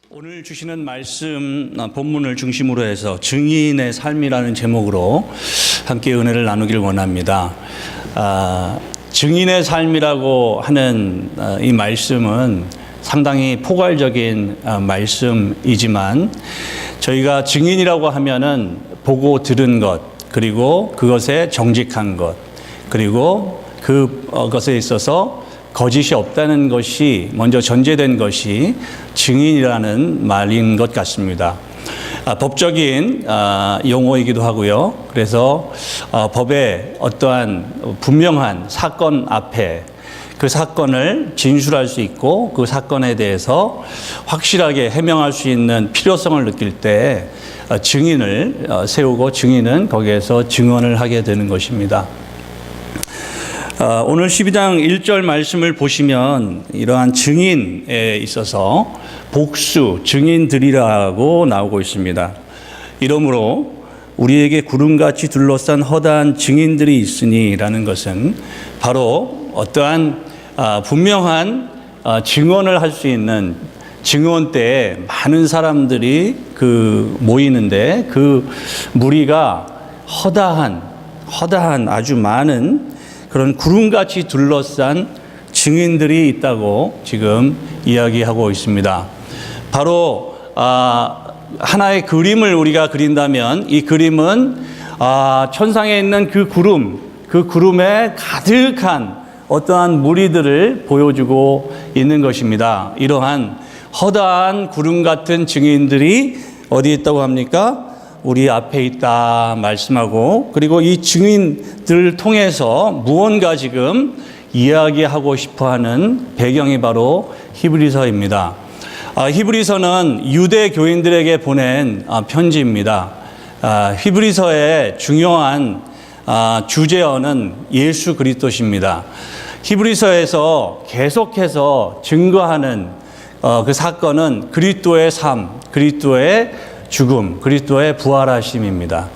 오늘 주시는 말씀 본문을 중심으로 해서 증인의 삶이라는 제목으로 함께 은혜를 나누길 원합니다. 증인의 삶이라고 하는 이 말씀은 상당히 포괄적인 말씀이지만 저희가 증인이라고 하면은 보고 들은 것, 그리고 그것에 정직한 것, 그리고 그것에 있어서 거짓이 없다는 것이 먼저 전제된 것이 증인이라는 말인 것 같습니다. 법적인 용어이기도 하고요. 그래서 법에 어떠한 분명한 사건 앞에 그 사건을 진술할 수 있고 그 사건에 대해서 확실하게 해명할 수 있는 필요성을 느낄 때 증인을 세우고 증인은 거기에서 증언을 하게 되는 것입니다. 오늘 12장 1절 말씀을 보시면 이러한 증인에 있어서 복수, 증인들이라고 나오고 있습니다. 이러므로 우리에게 구름같이 둘러싼 허다한 증인들이 있으니 라는 것은 바로 어떠한 분명한 증언을 할 수 있는 증언 때에 많은 사람들이 모이는데 그 무리가 허다한 아주 많은 그런 구름같이 둘러싼 증인들이 있다고 지금 이야기하고 있습니다. 바로 하나의 그림을 우리가 그린다면 이 그림은 천상에 있는 그 구름에 가득한 어떠한 무리들을 보여주고 있는 것입니다. 이러한 허다한 구름 같은 증인들이 어디 있다고 합니까? 우리 앞에 있다 말씀하고, 그리고 이 증인들을 통해서 무언가 지금 이야기하고 싶어하는 배경이 바로 히브리서입니다. 히브리서는 유대 교인들에게 보낸 편지입니다. 히브리서의 중요한 주제어는 예수 그리스도십니다. 히브리서에서 계속해서 증거하는 그 사건은 그리스도의 삶, 그리스도의 죽음, 그리스도의 부활하심입니다.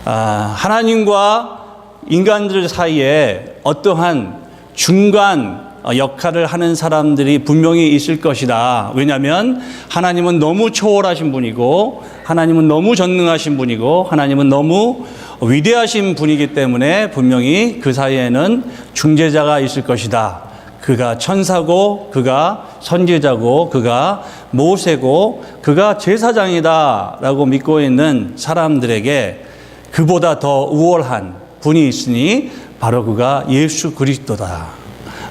하나님과 인간들 사이에 어떠한 중간 역할을 하는 사람들이 분명히 있을 것이다. 왜냐하면 하나님은 너무 초월하신 분이고 하나님은 너무 전능하신 분이고 하나님은 너무 위대하신 분이기 때문에 분명히 그 사이에는 중재자가 있을 것이다. 그가 천사고 그가 선지자고 그가 모세고 그가 제사장이다 라고 믿고 있는 사람들에게 그보다 더 우월한 분이 있으니 바로 그가 예수 그리스도다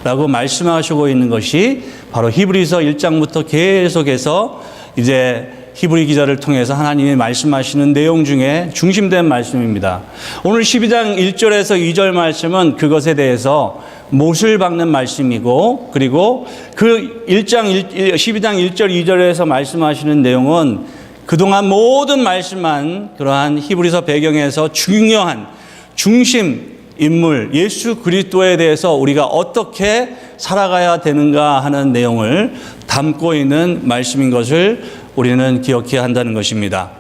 라고 말씀하시고 있는 것이 바로 히브리서 1장부터 계속해서 이제 히브리 기자를 통해서 하나님이 말씀하시는 내용 중에 중심된 말씀입니다. 오늘 12장 1절에서 2절 말씀은 그것에 대해서 못을 박는 말씀이고, 그리고 그 12장 1절 2절에서 말씀하시는 내용은 그동안 모든 말씀만 그러한 히브리서 배경에서 중요한 중심 인물 예수 그리스도에 대해서 우리가 어떻게 살아가야 되는가 하는 내용을 담고 있는 말씀인 것을 우리는 기억해야 한다는 것입니다.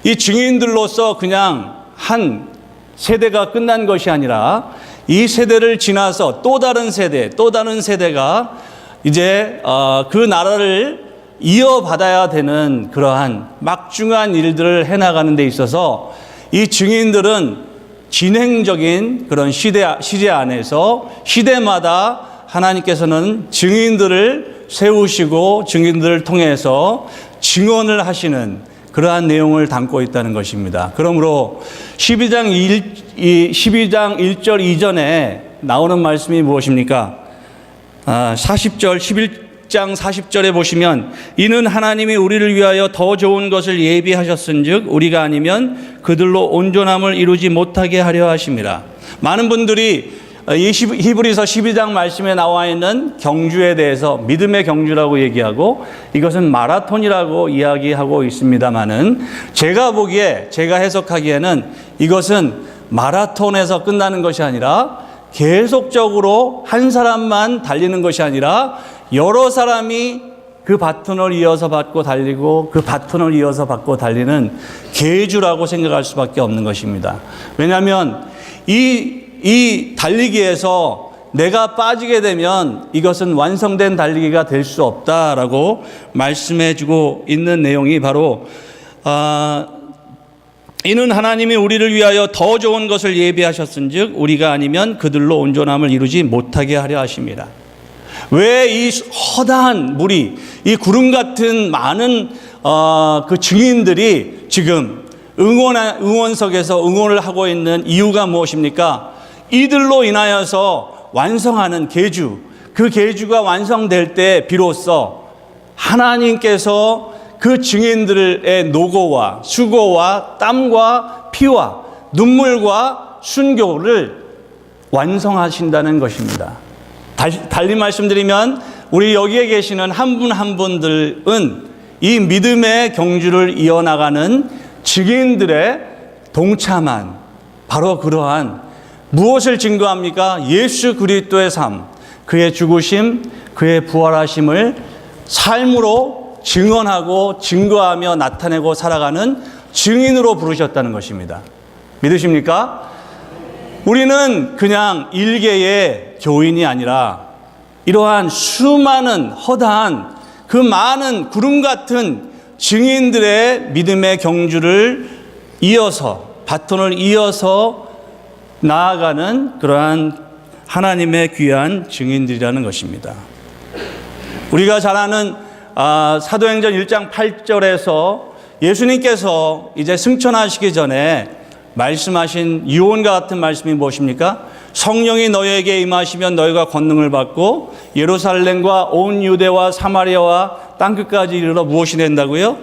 이 증인들로서 그냥 한 세대가 끝난 것이 아니라 이 세대를 지나서 또 다른 세대가 이제 그 나라를 이어받아야 되는 그러한 막중한 일들을 해나가는 데 있어서 이 증인들은 진행적인 그런 시대 안에서 시대마다 하나님께서는 증인들을 세우시고 증인들을 통해서 증언을 하시는 그러한 내용을 담고 있다는 것입니다. 그러므로 12장 1절 이전에 나오는 말씀이 무엇입니까? 11장 40절에 보시면 이는 하나님이 우리를 위하여 더 좋은 것을 예비하셨은즉 우리가 아니면 그들로 온전함을 이루지 못하게 하려 하심이라. 많은 분들이 이 히브리서 12장 말씀에 나와 있는 경주에 대해서 믿음의 경주라고 얘기하고 이것은 마라톤이라고 이야기하고 있습니다만은 제가 해석하기에는 이것은 마라톤에서 끝나는 것이 아니라 계속적으로 한 사람만 달리는 것이 아니라 여러 사람이 그 바톤을 이어서 받고 달리고 그 바톤을 이어서 받고 달리는 계주라고 생각할 수밖에 없는 것입니다. 왜냐하면 이 달리기에서 내가 빠지게 되면 이것은 완성된 달리기가 될 수 없다라고 말씀해 주고 있는 내용이 바로 이는 하나님이 우리를 위하여 더 좋은 것을 예비하셨은즉 우리가 아니면 그들로 온전함을 이루지 못하게 하려 하심이라. 왜 이 허다한 무리, 이 구름 같은 많은 그 증인들이 지금 응원석에서 응원을 하고 있는 이유가 무엇입니까? 이들로 인하여서 완성하는 계주, 그 계주가 완성될 때 비로소 하나님께서 그 증인들의 노고와 수고와 땀과 피와 눈물과 순교를 완성하신다는 것입니다. 달리 말씀드리면 우리 여기에 계시는 한 분 한 분들은 이 믿음의 경주를 이어나가는 증인들의 동참한 바로 그러한 무엇을 증거합니까? 예수 그리스도의 삶, 그의 죽으심, 그의 부활하심을 삶으로 증언하고 증거하며 나타내고 살아가는 증인으로 부르셨다는 것입니다. 믿으십니까? 우리는 그냥 일개의 교인이 아니라 이러한 수많은 허다한 그 많은 구름 같은 증인들의 믿음의 경주를 이어서 바톤을 이어서 나아가는 그러한 하나님의 귀한 증인들이라는 것입니다. 우리가 잘 아는 사도행전 1장 8절에서 예수님께서 이제 승천하시기 전에 말씀하신 유언과 같은 말씀이 무엇입니까? 성령이 너희에게 임하시면 너희가 권능을 받고 예루살렘과 온 유대와 사마리아와 땅끝까지 이르러 무엇이 된다고요?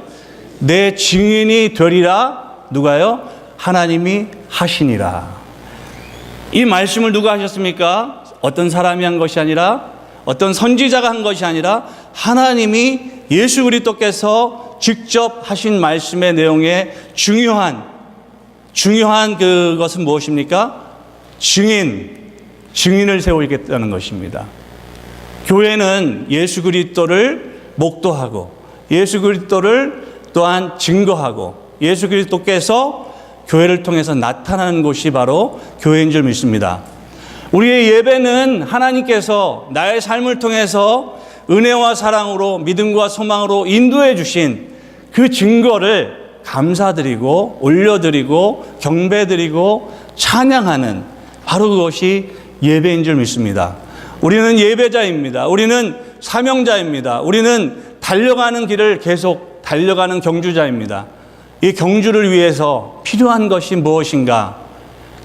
내 증인이 되리라. 누가요? 하나님이 하시니라. 이 말씀을 누가 하셨습니까? 어떤 사람이 한 것이 아니라 어떤 선지자가 한 것이 아니라 하나님이 예수 그리스도께서 직접 하신 말씀의 내용에 중요한 그것은 무엇입니까? 증인을 세우겠다는 것입니다. 교회는 예수 그리스도를 목도하고 예수 그리스도를 또한 증거하고 예수 그리스도께서 교회를 통해서 나타나는 곳이 바로 교회인 줄 믿습니다. 우리의 예배는 하나님께서 나의 삶을 통해서 은혜와 사랑으로 믿음과 소망으로 인도해 주신 그 증거를 감사드리고 올려드리고 경배드리고 찬양하는 바로 그것이 예배인 줄 믿습니다. 우리는 예배자입니다. 우리는 사명자입니다. 우리는 달려가는 길을 계속 달려가는 경주자입니다. 이 경주를 위해서 필요한 것이 무엇인가?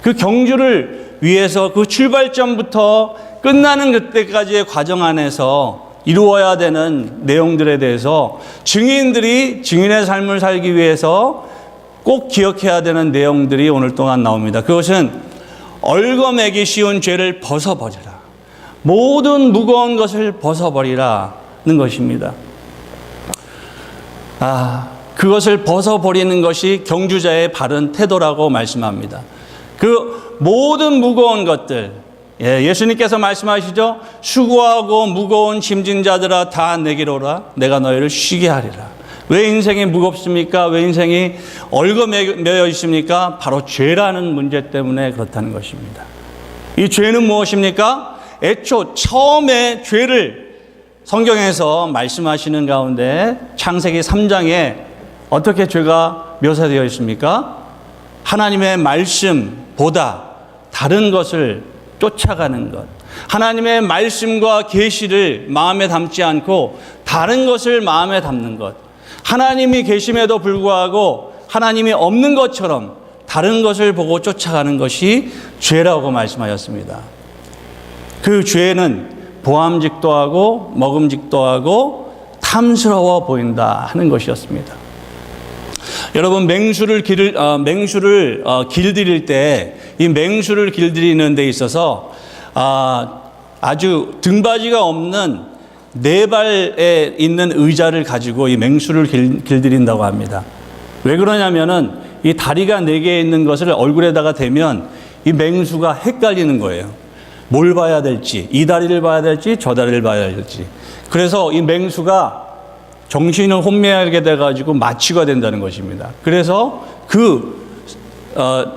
그 경주를 위해서 그 출발점부터 끝나는 그때까지의 과정 안에서 이루어야 되는 내용들에 대해서 증인들이 증인의 삶을 살기 위해서 꼭 기억해야 되는 내용들이 오늘 동안 나옵니다. 그것은 얽어매기 쉬운 죄를 벗어버리라. 모든 무거운 것을 벗어버리라는 것입니다. 그것을 벗어버리는 것이 경주자의 바른 태도라고 말씀합니다. 그 모든 무거운 것들, 예수님께서 말씀하시죠. 수고하고 무거운 짐진 자들아 다 내게로 오라. 내가 너희를 쉬게 하리라. 왜 인생이 무겁습니까? 왜 인생이 얽어매여 있습니까? 바로 죄라는 문제 때문에 그렇다는 것입니다. 이 죄는 무엇입니까? 애초 처음에 죄를 성경에서 말씀하시는 가운데 창세기 3장에 어떻게 죄가 묘사되어 있습니까? 하나님의 말씀보다 다른 것을 쫓아가는 것. 하나님의 말씀과 계시를 마음에 담지 않고 다른 것을 마음에 담는 것. 하나님이 계심에도 불구하고 하나님이 없는 것처럼 다른 것을 보고 쫓아가는 것이 죄라고 말씀하셨습니다. 그 죄는 보암직도 하고 먹음직도 하고 탐스러워 보인다 하는 것이었습니다. 여러분 맹수를 길들일 때 이 맹수를 길들이는 데 있어서 아주 등받이가 없는 네 발에 있는 의자를 가지고 이 맹수를 길들인다고 합니다. 왜 그러냐면은 이 다리가 네 개 있는 것을 얼굴에다가 대면 이 맹수가 헷갈리는 거예요. 뭘 봐야 될지, 이 다리를 봐야 될지 저 다리를 봐야 될지. 그래서 이 맹수가 정신을 혼미하게 돼가지고 마취가 된다는 것입니다. 그래서 그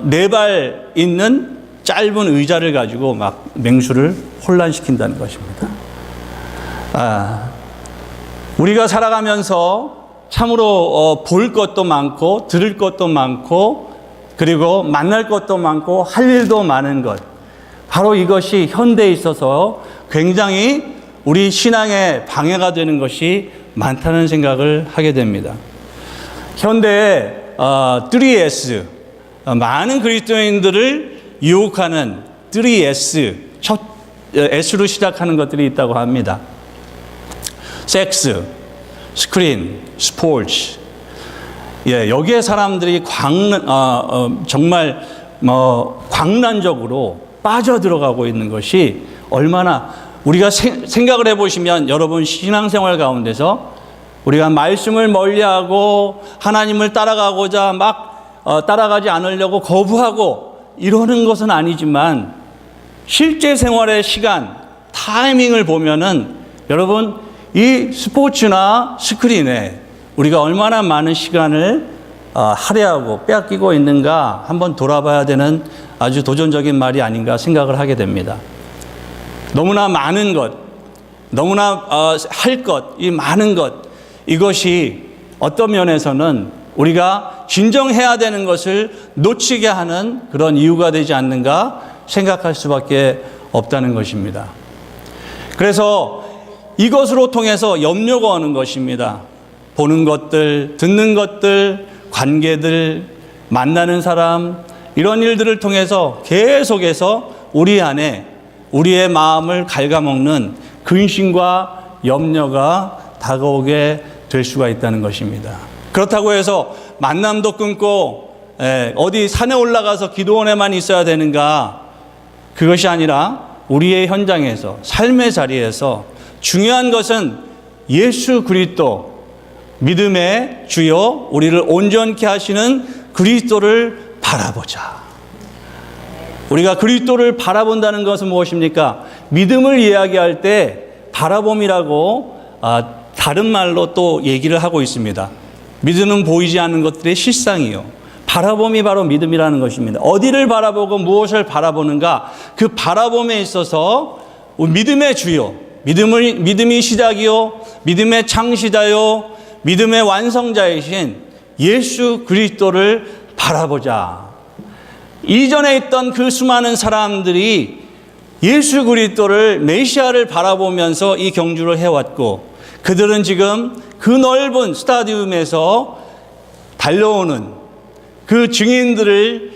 네 발 있는 짧은 의자를 가지고 막 맹수를 혼란시킨다는 것입니다. 우리가 살아가면서 참으로 볼 것도 많고 들을 것도 많고 그리고 만날 것도 많고 할 일도 많은 것, 바로 이것이 현대에 있어서 굉장히 우리 신앙에 방해가 되는 것이 많다는 생각을 하게 됩니다. 현대에 3S, 많은 그리스도인들을 유혹하는 3S, 첫 S로 시작하는 것들이 있다고 합니다. 섹스, 스크린, 스포츠. 여기에 사람들이 정말 광란적으로 빠져들어가고 있는 것이 얼마나, 우리가 생각을 해보시면 여러분 신앙생활 가운데서 우리가 말씀을 멀리하고 하나님을 따라가고자 막 따라가지 않으려고 거부하고 이러는 것은 아니지만 실제 생활의 시간, 타이밍을 보면은 여러분 이 스포츠나 스크린에 우리가 얼마나 많은 시간을 할애하고 빼앗기고 있는가 한번 돌아봐야 되는 아주 도전적인 말이 아닌가 생각을 하게 됩니다. 너무나 많은 것, 너무나 할 것, 이 많은 것, 이것이 어떤 면에서는 우리가 진정해야 되는 것을 놓치게 하는 그런 이유가 되지 않는가 생각할 수밖에 없다는 것입니다. 그래서 이것으로 통해서 염려가 오는 것입니다. 보는 것들, 듣는 것들, 관계들, 만나는 사람, 이런 일들을 통해서 계속해서 우리 안에 우리의 마음을 갉아먹는 근심과 염려가 다가오게 될 수가 있다는 것입니다. 그렇다고 해서 만남도 끊고 어디 산에 올라가서 기도원에만 있어야 되는가? 그것이 아니라 우리의 현장에서, 삶의 자리에서 중요한 것은 예수 그리스도, 믿음의 주요 우리를 온전케 하시는 그리스도를 바라보자. 우리가 그리스도를 바라본다는 것은 무엇입니까? 믿음을 이야기할 때 바라봄이라고 다른 말로 또 얘기를 하고 있습니다. 믿음은 보이지 않는 것들의 실상이요. 바라봄이 바로 믿음이라는 것입니다. 어디를 바라보고 무엇을 바라보는가? 그 바라봄에 있어서 믿음의 주요, 믿음이 시작이요, 믿음의 창시자요, 믿음의 완성자이신 예수 그리스도를 바라보자. 이전에 있던 그 수많은 사람들이 예수 그리스도를, 메시아를 바라보면서 이 경주를 해왔고, 그들은 지금 그 넓은 스타디움에서 달려오는 그 증인들을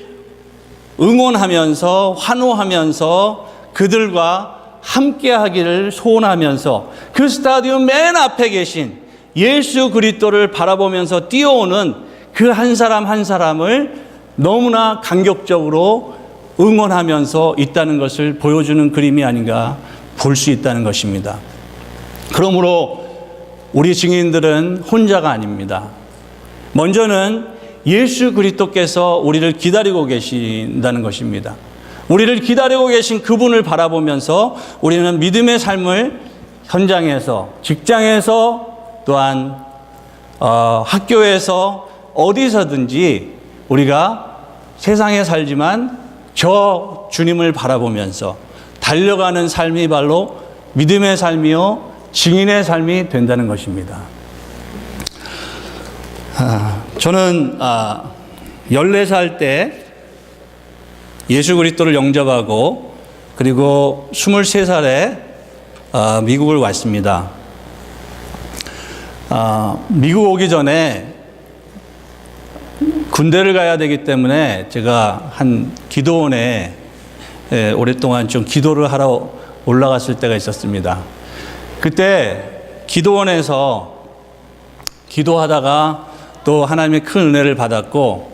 응원하면서 환호하면서 그들과 함께 하기를 소원하면서 그 스타디움 맨 앞에 계신 예수 그리스도를 바라보면서 뛰어오는 그 한 사람 한 사람을 너무나 감격적으로 응원하면서 있다는 것을 보여주는 그림이 아닌가 볼 수 있다는 것입니다. 그러므로 우리 증인들은 혼자가 아닙니다. 먼저는 예수 그리스도께서 우리를 기다리고 계신다는 것입니다. 우리를 기다리고 계신 그분을 바라보면서 우리는 믿음의 삶을 현장에서, 직장에서, 또한 학교에서 어디서든지 우리가 세상에 살지만 저 주님을 바라보면서 달려가는 삶이 바로 믿음의 삶이요 증인의 삶이 된다는 것입니다. 저는 14살 때 예수 그리스도를 영접하고 그리고 23살에 미국을 왔습니다. 미국 오기 전에 군대를 가야 되기 때문에 제가 한 기도원에 오랫동안 좀 기도를 하러 올라갔을 때가 있었습니다. 그때 기도원에서 기도하다가 또 하나님의 큰 은혜를 받았고,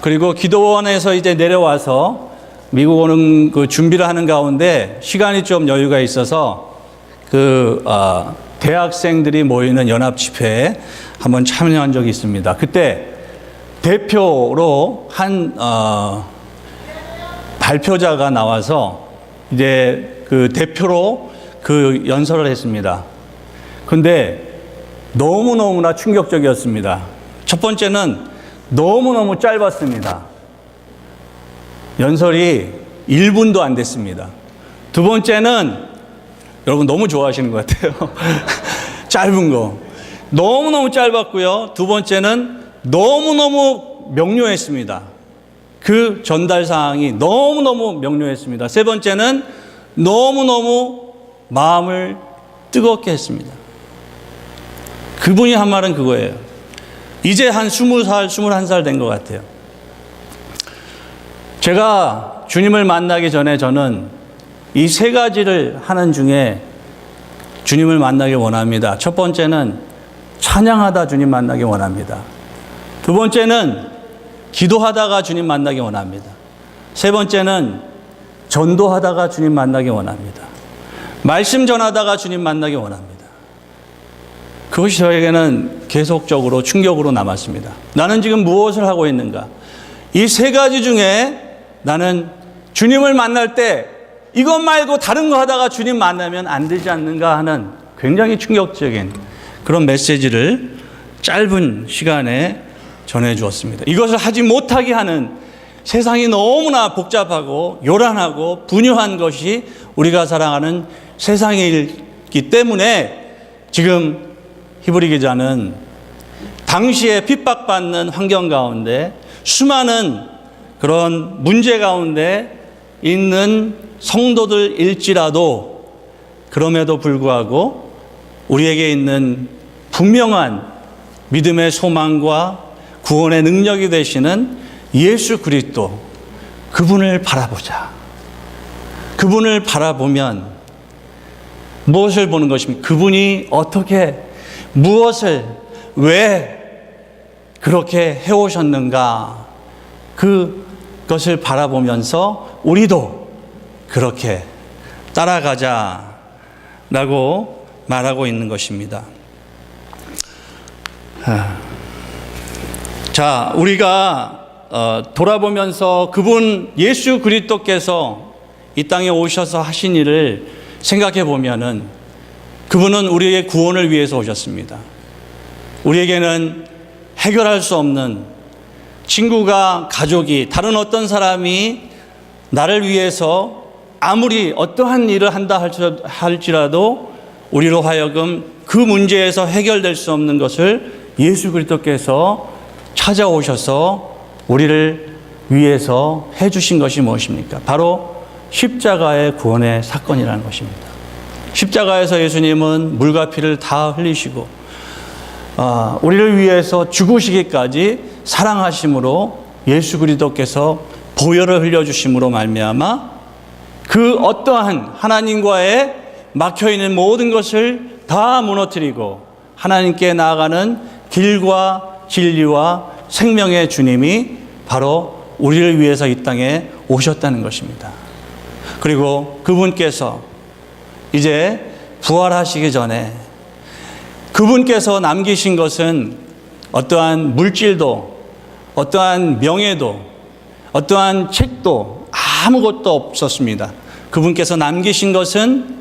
그리고 기도원에서 이제 내려와서 미국 오는 그 준비를 하는 가운데 시간이 좀 여유가 있어서 대학생들이 모이는 연합 집회에 한번 참여한 적이 있습니다. 그때 대표로 한 발표자가 나와서 이제 그 대표로 그 연설을 했습니다. 근데 너무너무나 충격적이었습니다. 첫 번째는 너무너무 짧았습니다. 연설이 1분도 안 됐습니다. 두 번째는 여러분 너무 좋아하시는 것 같아요. 짧은 거. 너무너무 짧았고요. 두 번째는 너무너무 명료했습니다. 그 전달 사항이 너무너무 명료했습니다. 세 번째는 너무너무 마음을 뜨겁게 했습니다. 그분이 한 말은 그거예요. 이제 한 20살, 21살 된 것 같아요. 제가 주님을 만나기 전에 저는 이 세 가지를 하는 중에 주님을 만나기 원합니다. 첫 번째는 찬양하다 주님 만나기 원합니다. 두 번째는 기도하다가 주님 만나기 원합니다. 세 번째는 전도하다가 주님 만나기 원합니다. 말씀 전하다가 주님 만나기 원합니다. 그것이 저에게는 계속적으로 충격으로 남았습니다. 나는 지금 무엇을 하고 있는가? 이 세 가지 중에 나는 주님을 만날 때 이것 말고 다른 거 하다가 주님 만나면 안 되지 않는가 하는 굉장히 충격적인 그런 메시지를 짧은 시간에 전해주었습니다. 이것을 하지 못하게 하는 세상이 너무나 복잡하고 요란하고 분유한 것이 우리가 살아가는 세상이기 때문에 지금 히브리 기자는 당시에 핍박받는 환경 가운데 수많은 그런 문제 가운데 있는 성도들일지라도 그럼에도 불구하고 우리에게 있는 분명한 믿음의 소망과 구원의 능력이 되시는 예수 그리스도, 그분을 바라보자. 그분을 바라보면 무엇을 보는 것입니까? 그분이 어떻게, 무엇을, 왜 그렇게 해오셨는가? 그것을 바라보면서 우리도 그렇게 따라가자라고 말하고 있는 것입니다. 자, 우리가 돌아보면서 그분 예수 그리스도께서 이 땅에 오셔서 하신 일을 생각해 보면은 그분은 우리의 구원을 위해서 오셨습니다. 우리에게는 해결할 수 없는 친구가, 가족이, 다른 어떤 사람이 나를 위해서 아무리 어떠한 일을 한다 할지라도 우리로 하여금 그 문제에서 해결될 수 없는 것을 예수 그리스도께서 찾아오셔서 우리를 위해서 해주신 것이 무엇입니까? 바로 십자가의 구원의 사건이라는 것입니다. 십자가에서 예수님은 물과 피를 다 흘리시고 우리를 위해서 죽으시기까지 사랑하심으로 예수 그리스도께서 보혈을 흘려주심으로 말미암아 그 어떠한 하나님과의 막혀있는 모든 것을 다 무너뜨리고 하나님께 나아가는 길과 진리와 생명의 주님이 바로 우리를 위해서 이 땅에 오셨다는 것입니다. 그리고 그분께서 이제 부활하시기 전에 그분께서 남기신 것은 어떠한 물질도, 어떠한 명예도, 어떠한 책도 아무것도 없었습니다. 그분께서 남기신 것은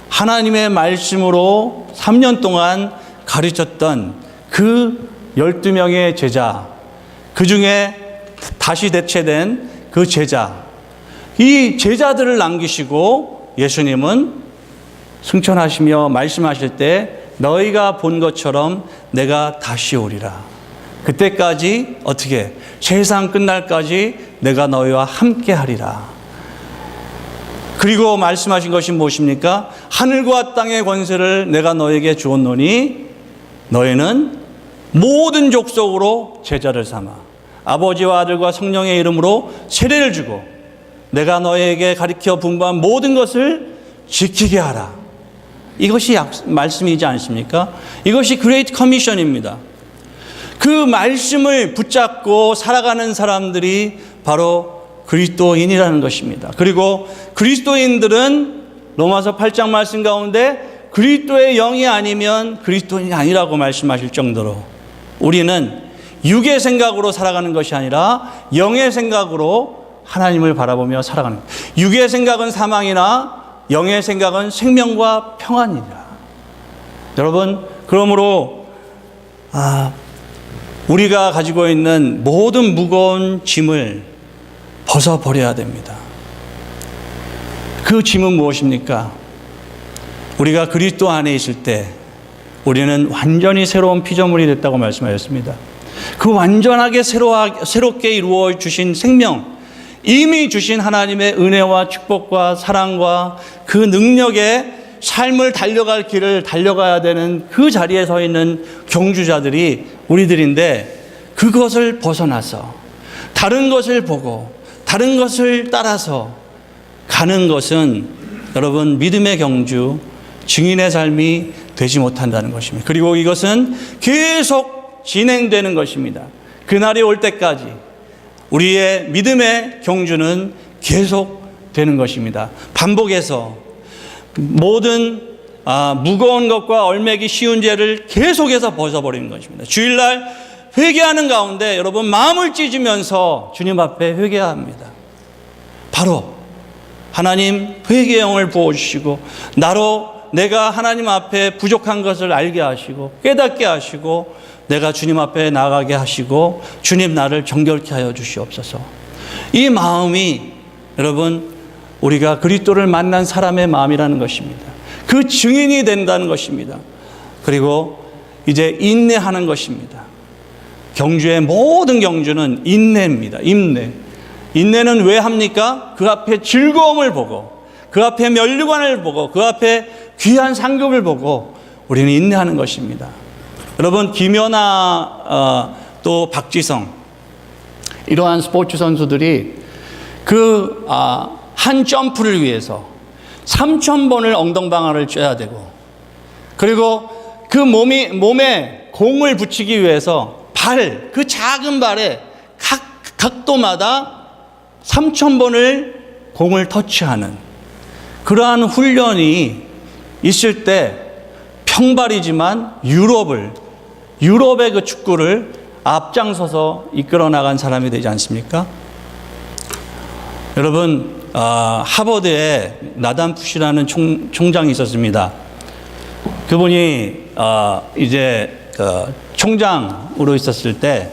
하나님의 말씀으로 3년 동안 가르쳤던 그 12명의 제자, 그 중에 다시 대체된 그 제자, 이 제자들을 남기시고 예수님은 승천하시며 말씀하실 때 너희가 본 것처럼 내가 다시 오리라. 그때까지 어떻게? 세상 끝날까지 내가 너희와 함께 하리라. 그리고 말씀하신 것이 무엇입니까? 하늘과 땅의 권세를 내가 너에게 주었노니 너희는 모든 족속으로 제자를 삼아 아버지와 아들과 성령의 이름으로 세례를 주고 내가 너에게 가르쳐 분부한 모든 것을 지키게 하라. 이것이 말씀이지 않습니까? 이것이 그레이트 커미션입니다. 그 말씀을 붙잡고 살아가는 사람들이 바로 그리스도인이라는 것입니다. 그리고 그리스도인들은 로마서 8장 말씀 가운데 그리스도의 영이 아니면 그리스도인이 아니라고 말씀하실 정도로 우리는 육의 생각으로 살아가는 것이 아니라 영의 생각으로 하나님을 바라보며 살아가는 거예요. 육의 생각은 사망이나 영의 생각은 생명과 평안이라. 여러분, 그러므로 우리가 가지고 있는 모든 무거운 짐을 벗어버려야 됩니다. 그 짐은 무엇입니까? 우리가 그리스도 안에 있을 때 우리는 완전히 새로운 피조물이 됐다고 말씀하셨습니다. 그 완전하게 새롭게 이루어 주신 생명, 이미 주신 하나님의 은혜와 축복과 사랑과 그 능력의 삶을 달려갈 길을 달려가야 되는 그 자리에 서 있는 경주자들이 우리들인데, 그것을 벗어나서 다른 것을 보고 다른 것을 따라서 가는 것은 여러분 믿음의 경주, 증인의 삶이 되지 못한다는 것입니다. 그리고 이것은 계속 진행되는 것입니다. 그날이 올 때까지 우리의 믿음의 경주는 계속 되는 것입니다. 반복해서 모든 무거운 것과 얼매기 쉬운 죄를 계속해서 벗어버리는 것입니다. 주일날 회개하는 가운데 여러분 마음을 찢으면서 주님 앞에 회개합니다. 바로 하나님 회개의 영을 부어주시고 나로 내가 하나님 앞에 부족한 것을 알게 하시고 깨닫게 하시고 내가 주님 앞에 나가게 하시고 주님 나를 정결케 하여 주시옵소서. 이 마음이 여러분 우리가 그리스도를 만난 사람의 마음이라는 것입니다. 그 증인이 된다는 것입니다. 그리고 이제 인내하는 것입니다. 경주의 모든 경주는 인내입니다. 인내는 왜 합니까? 그 앞에 즐거움을 보고 그 앞에 면류관을 보고 그 앞에 귀한 상급을 보고 우리는 인내하는 것입니다. 여러분 김연아 또 박지성 이러한 스포츠 선수들이 한 점프를 위해서 3,000번을 엉덩방아를 쬐야 되고, 그리고 그 몸에 공을 붙이기 위해서 그 작은 발에 각도마다 3,000번을 공을 터치하는 그러한 훈련이 있을 때 평발이지만 유럽의 그 축구를 앞장서서 이끌어 나간 사람이 되지 않습니까? 여러분 하버드에 나단 푸시라는 총장이 있었습니다. 그분이 이제 총장으로 있었을 때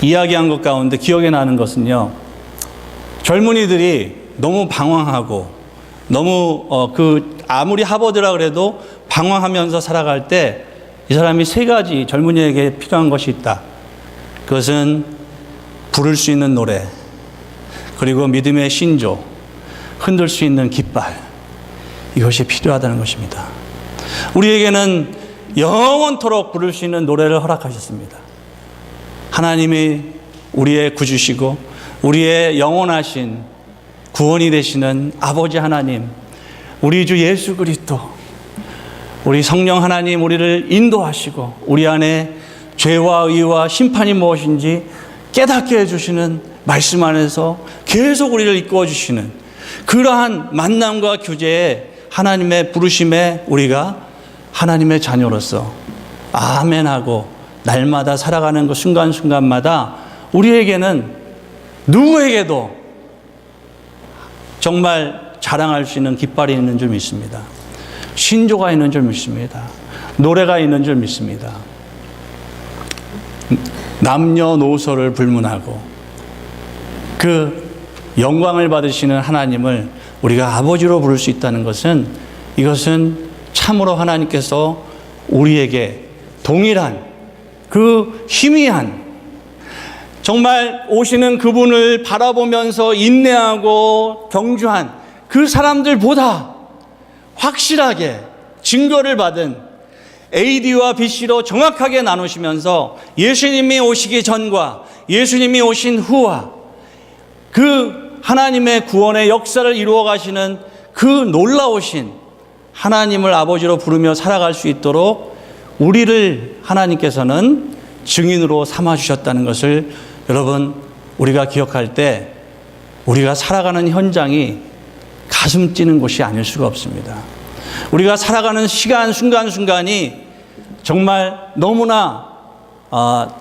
이야기한 것 가운데 기억에 나는 것은요, 젊은이들이 너무 방황하고 너무 아무리 하버드라 그래도 방황하면서 살아갈 때 이 사람이 3가지 젊은이에게 필요한 것이 있다. 그것은 부를 수 있는 노래, 그리고 믿음의 신조, 흔들 수 있는 깃발, 이것이 필요하다는 것입니다. 우리에게는 영원토록 부를 수 있는 노래를 허락하셨습니다. 하나님이 우리의 구주시고 우리의 영원하신 구원이 되시는 아버지 하나님, 우리 주 예수 그리스도, 우리 성령 하나님 우리를 인도하시고 우리 안에 죄와 의와 심판이 무엇인지 깨닫게 해주시는 말씀 안에서 계속 우리를 이끌어 주시는 그러한 만남과 교제에 하나님의 부르심에 우리가 하나님의 자녀로서 아멘하고 날마다 살아가는 그 순간순간마다 우리에게는 누구에게도 정말 자랑할 수 있는 깃발이 있는 줄 믿습니다. 신조가 있는 줄 믿습니다. 노래가 있는 줄 믿습니다. 남녀노소를 불문하고 그 영광을 받으시는 하나님을 우리가 아버지로 부를 수 있다는 것은, 이것은 참으로 하나님께서 우리에게 동일한 그 희미한, 정말 오시는 그분을 바라보면서 인내하고 경주한 그 사람들보다 확실하게 증거를 받은 AD와 BC로 정확하게 나누시면서 예수님이 오시기 전과 예수님이 오신 후와 그 하나님의 구원의 역사를 이루어 가시는 그 놀라우신 하나님을 아버지로 부르며 살아갈 수 있도록 우리를 하나님께서는 증인으로 삼아 주셨다는 것을 여러분 우리가 기억할 때 우리가 살아가는 현장이 가슴 찌는 곳이 아닐 수가 없습니다. 우리가 살아가는 시간 순간순간이 정말 너무나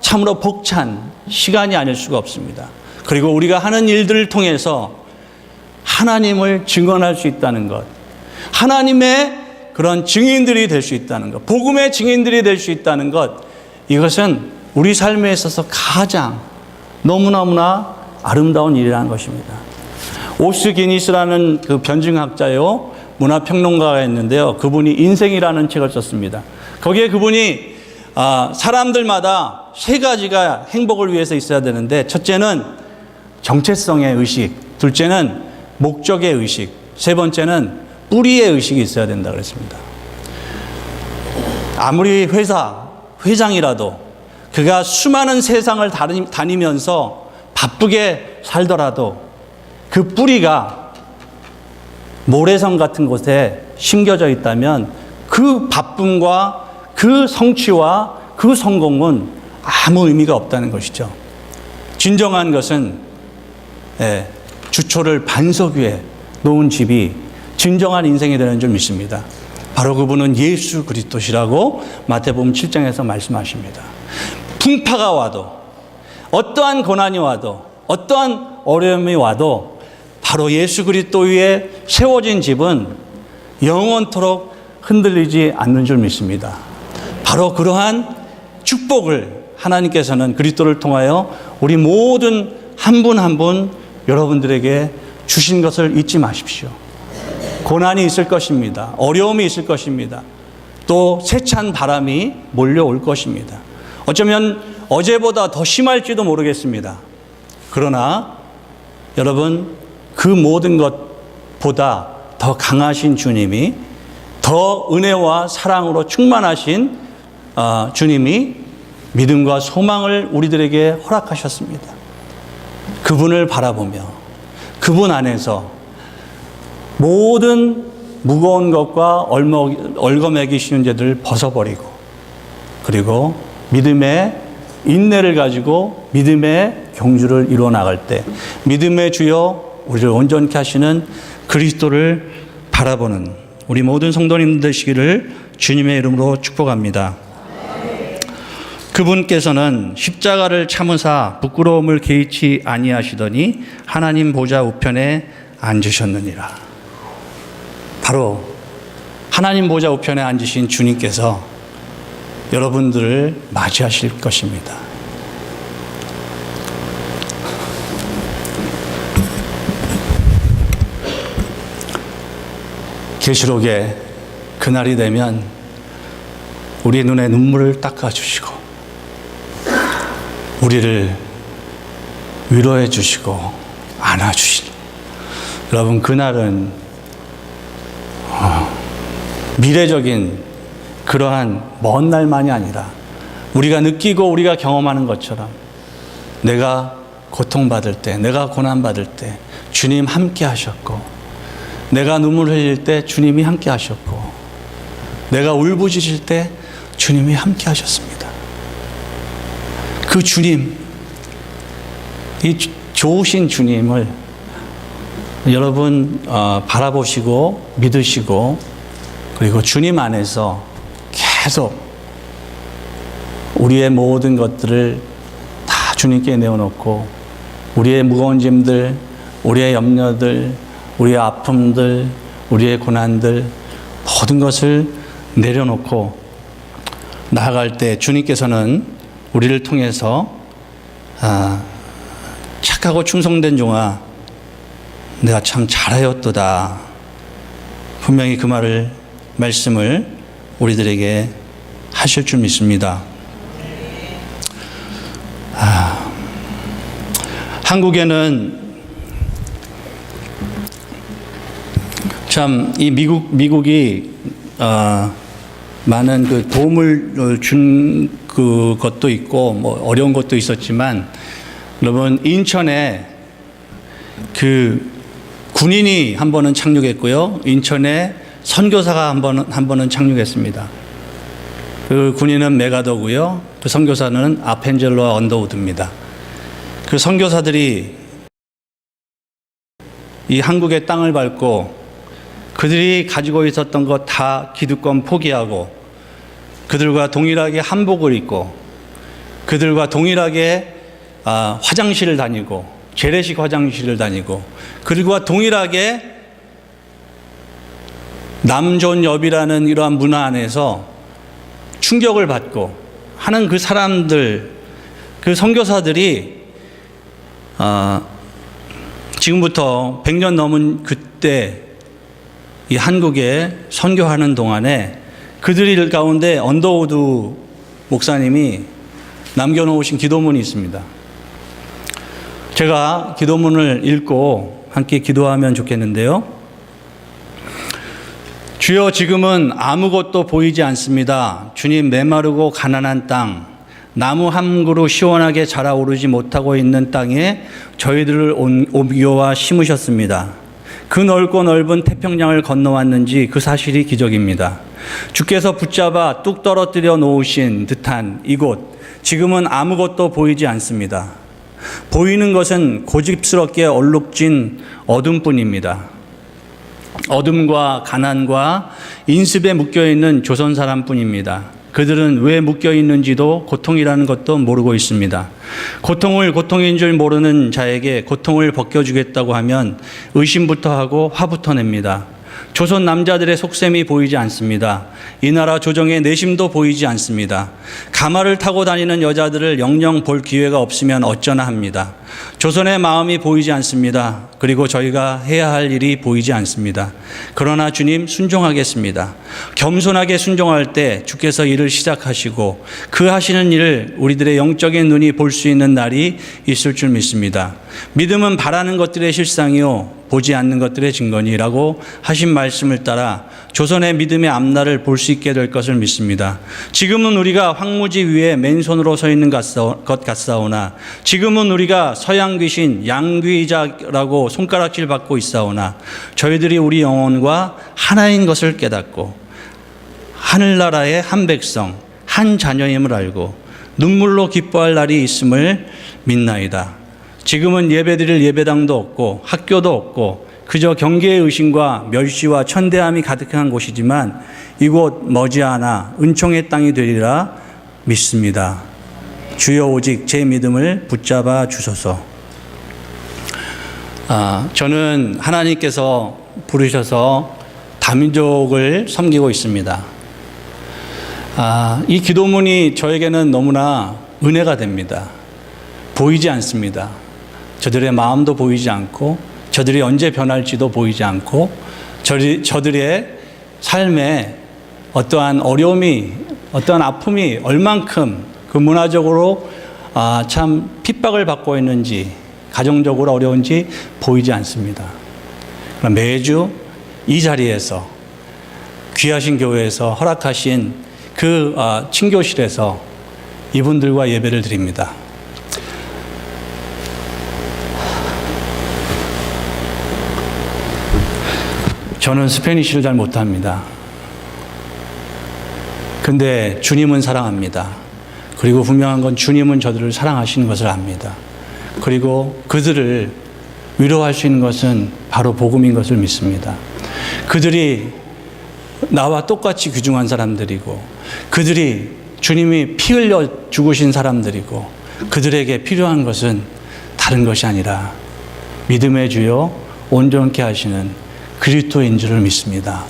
참으로 벅찬 시간이 아닐 수가 없습니다. 그리고 우리가 하는 일들을 통해서 하나님을 증언할 수 있다는 것, 하나님의 그런 증인들이 될 수 있다는 것, 복음의 증인들이 될 수 있다는 것, 이것은 우리 삶에 있어서 가장 너무너무나 아름다운 일이라는 것입니다. 오스 기니스라는 그 변증학자요, 문화평론가가 있는데요. 그분이 인생이라는 책을 썼습니다. 거기에 그분이 사람들마다 세 가지가 행복을 위해서 있어야 되는데, 첫째는 정체성의 의식, 둘째는 목적의 의식, 세 번째는 뿌리의 의식이 있어야 된다 그랬습니다. 아무리 회장이라도 그가 수많은 세상을 다니면서 바쁘게 살더라도 그 뿌리가 모래성 같은 곳에 심겨져 있다면 그 바쁨과 그 성취와 그 성공은 아무 의미가 없다는 것이죠. 진정한 것은 주초를 반석 위에 놓은 집이 진정한 인생이 되는 줄 믿습니다. 바로 그분은 예수 그리스도시라고 마태복음 7장에서 말씀하십니다. 풍파가 와도, 어떠한 고난이 와도, 어떠한 어려움이 와도 바로 예수 그리스도 위에 세워진 집은 영원토록 흔들리지 않는 줄 믿습니다. 바로 그러한 축복을 하나님께서는 그리스도를 통하여 우리 모든 한 분 한 분 여러분들에게 주신 것을 잊지 마십시오. 고난이 있을 것입니다. 어려움이 있을 것입니다. 또 세찬 바람이 몰려올 것입니다. 어쩌면 어제보다 더 심할지도 모르겠습니다. 그러나 여러분, 그 모든 것보다 더 강하신 주님이, 더 은혜와 사랑으로 충만하신 주님이 믿음과 소망을 우리들에게 허락하셨습니다. 그분을 바라보며 그분 안에서 모든 무거운 것과 얽어매기 쉬운 죄들을 벗어버리고, 그리고 믿음의 인내를 가지고 믿음의 경주를 이루어 나갈 때 믿음의 주여 우리를 온전케 하시는 그리스도를 바라보는 우리 모든 성도님들 되시기를 주님의 이름으로 축복합니다. 그분께서는 십자가를 참으사 부끄러움을 개의치 아니하시더니 하나님 보좌 우편에 앉으셨느니라. 바로 하나님 보좌 우편에 앉으신 주님께서 여러분들을 맞이하실 것입니다. 계시록에 그날이 되면 우리 눈에 눈물을 닦아주시고 우리를 위로해 주시고 안아주시니, 여러분, 그날은 미래적인 그러한 먼 날만이 아니라 우리가 느끼고 우리가 경험하는 것처럼 내가 고통받을 때, 내가 고난받을 때 주님 함께 하셨고, 내가 눈물 흘릴 때 주님이 함께 하셨고, 내가 울부짖을 때 주님이 함께 하셨습니다. 그 주님, 이 좋으신 주님을 여러분 바라보시고 믿으시고, 그리고 주님 안에서 계속 우리의 모든 것들을 다 주님께 내어놓고 우리의 무거운 짐들, 우리의 염려들, 우리의 아픔들, 우리의 고난들 모든 것을 내려놓고 나아갈 때 주님께서는 우리를 통해서 착하고 충성된 종아, 내가 참 잘하였도다. 분명히 그 말씀을 우리들에게 하실 줄 믿습니다. 한국에는 참 이 미국이 많은 그 도움을 준 그것도 있고 뭐 어려운 것도 있었지만, 여러분, 인천에 그 군인이 한 번은 착륙했고요, 인천에 선교사가 한 번은 착륙했습니다. 그 군인은 메가더고요, 그 선교사는 아펜젤로와 언더우드입니다. 그 선교사들이 이 한국의 땅을 밟고 그들이 가지고 있었던 것 다 기득권 포기하고, 그들과 동일하게 한복을 입고, 그들과 동일하게 화장실을 다니고, 재래식 화장실을 다니고, 그들과 동일하게 남존여비라는 이러한 문화 안에서 충격을 받고 하는 그 사람들, 그 선교사들이 지금부터 100년 넘은 그때 이 한국에 선교하는 동안에 그들 가운데 언더우드 목사님이 남겨놓으신 기도문이 있습니다. 제가 기도문을 읽고 함께 기도하면 좋겠는데요. 주여, 지금은 아무것도 보이지 않습니다. 주님, 메마르고 가난한 땅, 나무 한 그루 시원하게 자라오르지 못하고 있는 땅에 저희들을 옮겨와 심으셨습니다. 그 넓고 넓은 태평양을 건너왔는지 그 사실이 기적입니다. 주께서 붙잡아 뚝 떨어뜨려 놓으신 듯한 이곳, 지금은 아무것도 보이지 않습니다. 보이는 것은 고집스럽게 얼룩진 어둠뿐입니다. 어둠과 가난과 인습에 묶여있는 조선 사람뿐입니다. 그들은 왜 묶여있는지도 고통이라는 것도 모르고 있습니다. 고통을 고통인 줄 모르는 자에게 고통을 벗겨주겠다고 하면 의심부터 하고 화부터 냅니다. 조선 남자들의 속셈이 보이지 않습니다. 이 나라 조정의 내심도 보이지 않습니다. 가마를 타고 다니는 여자들을 영영 볼 기회가 없으면 어쩌나 합니다. 조선의 마음이 보이지 않습니다. 그리고 저희가 해야 할 일이 보이지 않습니다. 그러나 주님, 순종하겠습니다. 겸손하게 순종할 때 주께서 일을 시작하시고 그 하시는 일을 우리들의 영적인 눈이 볼 수 있는 날이 있을 줄 믿습니다. 믿음은 바라는 것들의 실상이요 보지 않는 것들의 증거니라고 하신 말씀을 따라 조선의 믿음의 앞날을 볼 수 있게 될 것을 믿습니다. 지금은 우리가 황무지 위에 맨손으로 서 있는 것 같사오나, 지금은 우리가 서양 귀신 양귀자라고 손가락질 받고 있사오나, 저희들이 우리 영혼과 하나인 것을 깨닫고 하늘나라의 한 백성, 한 자녀임을 알고 눈물로 기뻐할 날이 있음을 믿나이다. 지금은 예배드릴 예배당도 없고 학교도 없고 그저 경계의 의심과 멸시와 천대함이 가득한 곳이지만 이곳 머지않아 은총의 땅이 되리라 믿습니다. 주여, 오직 제 믿음을 붙잡아 주소서. 저는 하나님께서 부르셔서 다민족을 섬기고 있습니다. 이 기도문이 저에게는 너무나 은혜가 됩니다. 보이지 않습니다. 저들의 마음도 보이지 않고 저들이 언제 변할지도 보이지 않고 저들의 삶에 어떠한 어려움이, 어떠한 아픔이 얼만큼 그 문화적으로 참 핍박을 받고 있는지, 가정적으로 어려운지 보이지 않습니다. 매주 이 자리에서, 귀하신 교회에서 허락하신 그 친교실에서 이분들과 예배를 드립니다. 저는 스페니쉬를 잘 못합니다. 근데 주님은 사랑합니다. 그리고 분명한 건 주님은 저들을 사랑하시는 것을 압니다. 그리고 그들을 위로할 수 있는 것은 바로 복음인 것을 믿습니다. 그들이 나와 똑같이 귀중한 사람들이고, 그들이 주님이 피 흘려 죽으신 사람들이고, 그들에게 필요한 것은 다른 것이 아니라 믿음의 주요 온전케 하시는 그리스도인 줄을 믿습니다.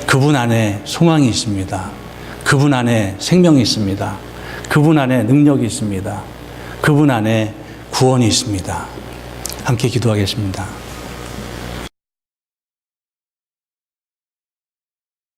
그분 안에 소망이 있습니다. 그분 안에 생명이 있습니다. 그분 안에 능력이 있습니다. 그분 안에 구원이 있습니다. 함께 기도하겠습니다.